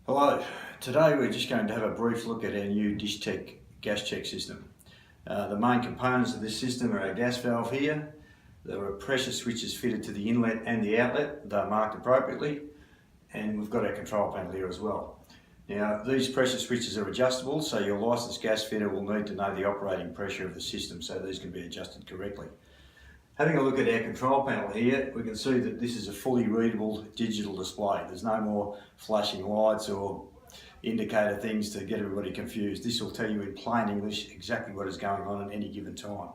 Hello, today we're just going to have a brief look at our new Dishtec Gas Check system. The main components of this system are our gas valve here. There are pressure switches fitted to the inlet and the outlet. They're marked appropriately, and we've got our control panel here as well. Now, these pressure switches are adjustable, so your licensed gas fitter will need to know the operating pressure of the system so these can be adjusted correctly. Having a look at our control panel here, we can see that this is a fully readable digital display. There's no more flashing lights or indicator things to get everybody confused. This will tell you in plain English exactly what is going on at any given time.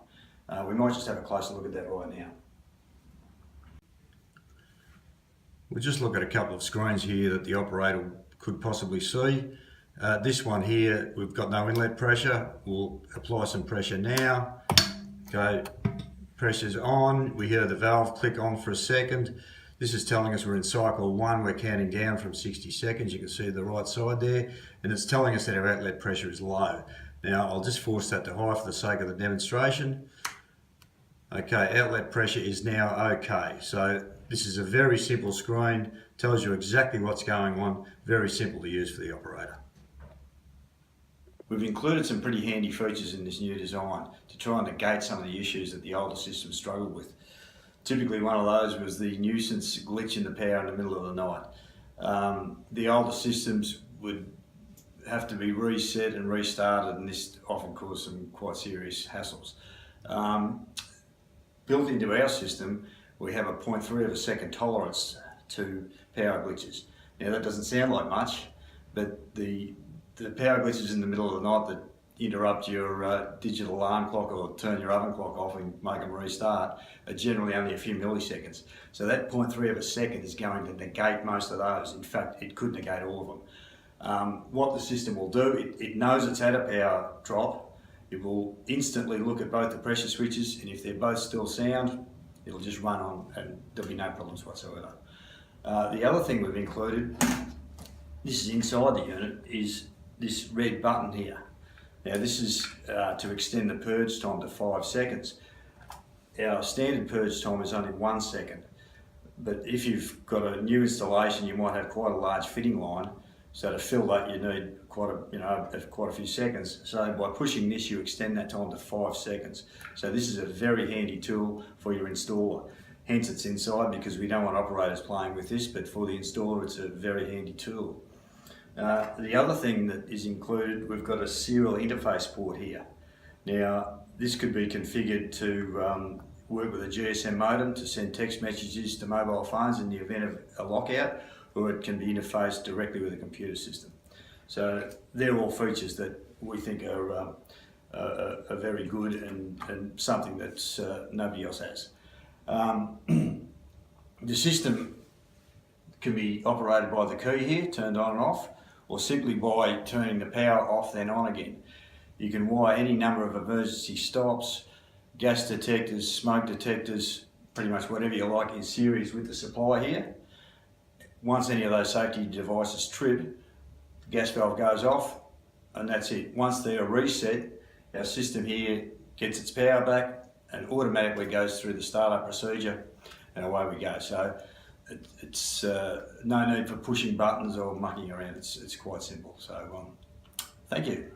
We might just have a closer look at that right now. We'll just look at a couple of screens here that the operator could possibly see. This one here, we've got no inlet pressure. We'll apply some pressure now. Okay. Pressure's on, we hear the valve click on for a second. This is telling us we're in cycle 1, we're counting down from 60 seconds. You can see the right side there, and it's telling us that our outlet pressure is low. Now I'll just force that to high for the sake of the demonstration. Okay, outlet pressure is now okay. So this is a very simple screen, tells you exactly what's going on, very simple to use for the operator. We've included some pretty handy features in this new design to try and negate some of the issues that the older system struggled with. Typically one of those was the nuisance glitch in the power in the middle of the night. The older systems would have to be reset and restarted, and this often caused some quite serious hassles. Built into our system, we have a 0.3 of a second tolerance to power glitches. Now that doesn't sound like much, but the power glitches in the middle of the night that interrupt your digital alarm clock or turn your oven clock off and make them restart are generally only a few milliseconds. So that 0.3 of a second is going to negate most of those. In fact, it could negate all of them. What the system will do, it knows it's had a power drop. It will instantly look at both the pressure switches, and if they're both still sound, it'll just run on and there'll be no problems whatsoever. The other thing we've included, this is inside the unit, is this red button here. Now this is to extend the purge time to 5 seconds. Our standard purge time is only 1 second, but if you've got a new installation, you might have quite a large fitting line, so to fill that you need quite a few seconds. So by pushing this, you extend that time to 5 seconds. So this is a very handy tool for your installer. Hence it's inside, because we don't want operators playing with this, but for the installer it's a very handy tool. The other thing that is included, we've got a serial interface port here. Now, this could be configured to work with a GSM modem to send text messages to mobile phones in the event of a lockout, or it can be interfaced directly with a computer system. So they're all features that we think are very good and something that nobody else has. The system can be operated by the key here, turned on and off, or simply by turning the power off then on again. You can wire any number of emergency stops, gas detectors, smoke detectors, pretty much whatever you like in series with the supply here. Once any of those safety devices trip, the gas valve goes off, and that's it. Once they're reset, our system here gets its power back and automatically goes through the startup procedure, and away we go. So it's no need for pushing buttons or mucking around. It's quite simple. So thank you.